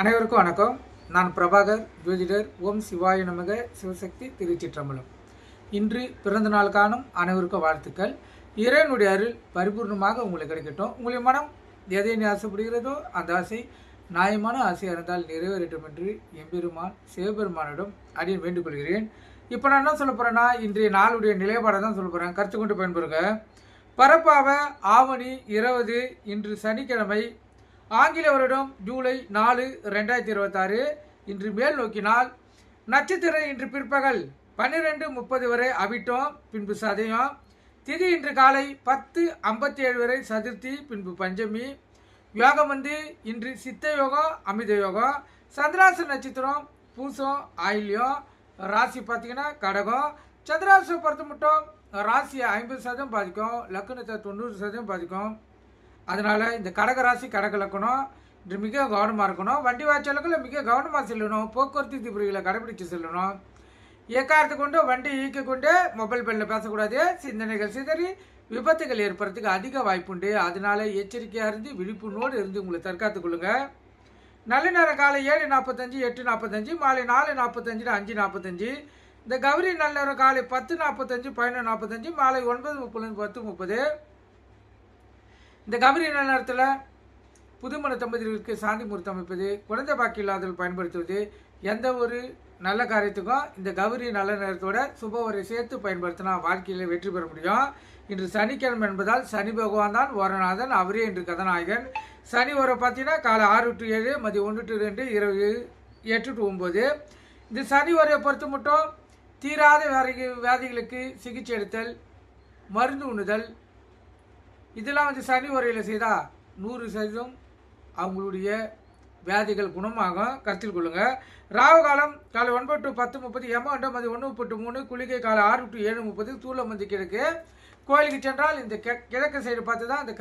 அனைவருக்கும் வணக்கம். நான் பிரபாகர், ஜோதிடர். ஓம் சிவாய நமக. சிவசக்தி, திருச்சிற்றம்பலம். இன்று பிறந்த நாள் காணும் அனைவருக்கும் வாழ்த்துக்கள். இறைவனுடைய அருள் பரிபூர்ணமாக உங்களுக்கு கிடைக்கட்டும். உங்களுடைய மனம் எதை ஆசைப்படுகிறதோ அந்த ஆசை நியாயமான ஆசையாக இருந்தால் நிறைவேறட்டும் என்று எம்பெருமான் சிவபெருமானிடம் அடியேன் வேண்டிக் கொள்கிறேன். இப்போ நான் என்ன சொல்ல போகிறேன்னா, இன்றைய நாளுடைய நிலைப்பாடை தான் சொல்ல போகிறேன். கருத்து கொண்டு பயன்பெறுங்க. பரப்பாவ ஆவணி 20 இன்று சனிக்கிழமை, ஆங்கில வருடம் ஜூலை 4, 2026. இன்று மேல் நோக்கினால் நட்சத்திரம் இன்று பிற்பகல் 12:30 வரை அவிட்டம், பின்பு சதயம். திதி இன்று காலை 10:57 வரை சதுர்த்தி, பின்பு பஞ்சமி. யோகம் இன்று சித்த யோகம், அமிர்த யோகம். சந்திராச நட்சத்திரம் பூசம், ஆயில்யம். ராசி பார்த்தீங்கன்னா கடகம். சந்திராசை பொறுத்த மட்டும் ராசியை 50% பாதிக்கும், லக்னத்தை 90% பாதிக்கும். அதனால் இந்த கடக ராசி கடக லக்கணம் இன்று மிக கவனமாக இருக்கணும். வண்டி வாய்ச்சலுக்குள்ள மிக கவனமாக செல்லணும். போக்குவரத்து விதிமுறைகளை கடைபிடித்து செல்லணும். எக்காரத்தை கொண்டு வண்டி இயக்கிக்கொண்டு மொபைல் பெல்லில் பேசக்கூடாது. சிந்தனைகள் சிதறி விபத்துகள் ஏற்படுறதுக்கு அதிக வாய்ப்புண்டு. அதனால எச்சரிக்கையாக இருந்து விழிப்புணோடு இருந்து உங்களை தற்காத்துக் கொள்ளுங்க. நல்ல நேரம் காலை 7:45, 8:45, மாலை 4:45, 5:45. இந்த கௌரி நல்ல நேரம் காலை 10:45, 11:45, மாலை 9:30, 10:30. இந்த கௌரி நல்ல நேரத்தில் புதுமண தம்பதிகளுக்கு சாந்தி முகூர்த்தம் அமைப்பது, குழந்தை பாக்கி இல்லாதவர்கள் பயன்படுத்துவது, எந்த ஒரு நல்ல காரியத்துக்கும் இந்த கௌரி நல்ல நேரத்தோட சுபவரை சேர்த்து பயன்படுத்தினா வாழ்க்கையில் வெற்றி பெற முடியும். இன்று சனிக்கிழமை என்பதால் சனி பகவான் தான் ஓரநாதன், அவரே இன்று கதாநாயகன். சனி வரை பார்த்தீங்கன்னா காலை 6 to 7, மதியம் 1 to 2, இரவு 8 to 9. இந்த சனி வரையை பொறுத்த மட்டும் தீராத வியாதிகளுக்கு சிகிச்சை எடுத்தல், மருந்து உண்ணுதல், இதெல்லாம் சனி உரையில் செய்தால் 100% அவங்களுடைய வியாதிகள் குணமாகும். கருத்தில் கொள்ளுங்கள். ராகு காலம் காலை 9 to 10:30, யமகண்டம் மதியம் 1 to 3, குளிகை காலை 6 to 7:30, தூளம் கிழக்கு. கோயிலுக்கு சென்றால் இந்த கிழக்கு சைடு பார்த்து தான் இந்த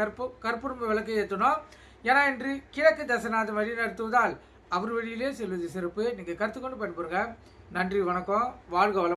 கற்பூரம் விளக்கை ஏற்றணும். ஏன்னா இன்று கிழக்கு தசநாதன் வழி நடத்துவதால் அவர் வழியிலே செல்வது சிறப்பு. நீங்கள் கருத்து கொண்டு பயன்பெறுங்க. நன்றி, வணக்கம், வாழ்க வளம்.